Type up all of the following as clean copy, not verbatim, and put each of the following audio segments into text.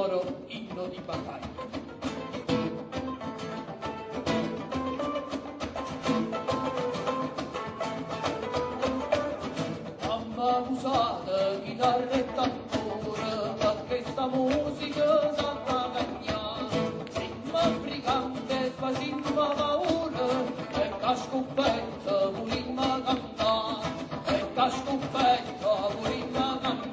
loro inno di battaglia. Mamma usata chitarra e tamburo, perché sta musica sa cagnare, ritmo brigante facimmo paura, e cascoppetta volimmo cantare, e cascoppetta volimmo cantare.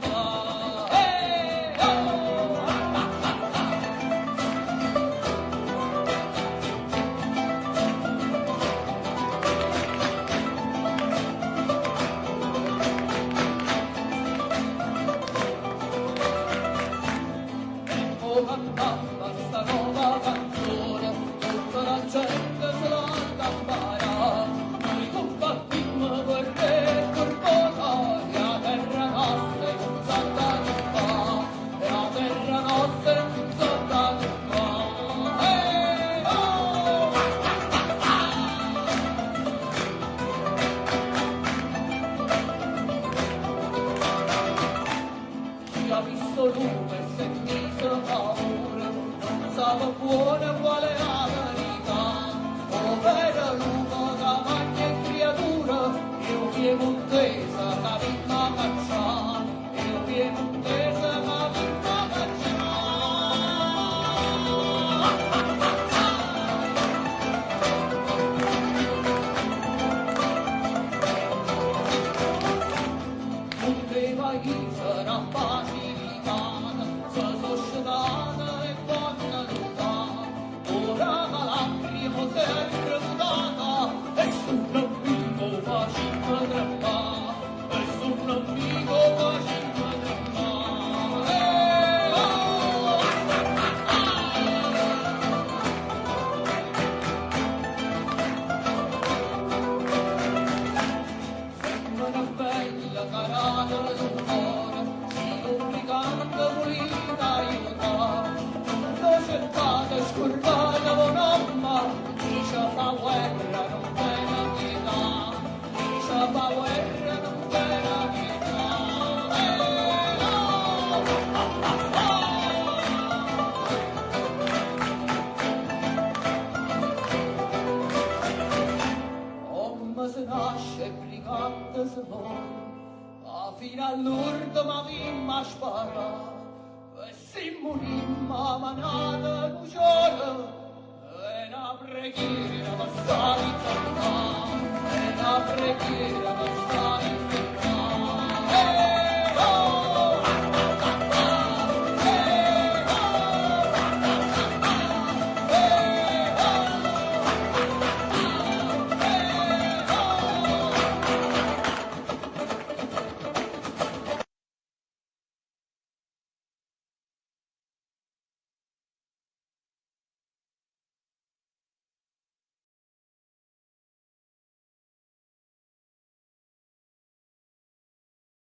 Cantava sta nuova canzone, tutta la gente se la campara, noi combattimmo per re corposa, e la terra nostra è un santa e la terra nostra è un santa chi ha visto lume e sentito paura, non sapeva buona quale la verità, povera lume da magna e creatura, io piemontesa la vita cacciare, io piemontesa la vita cacciare. Poteva chi sarà Basilicata, se società e buona lontana, ora la lacrima si è reclutata, e sul amico facimmo tremare, e sul amico facimmo tremare. Sembra una bella carata sul cuore, supplicante volita aiutare, non cercate scordate con mamma, chi ci fa guerra non tiene pietà, chi ci fa guerra non tiene pietà. Come si nasce brigante si muore, fino all'ultima prima spara, e si morimmo manata d'ucciore, e una preghiera per stare in città, e una preghiera per stare in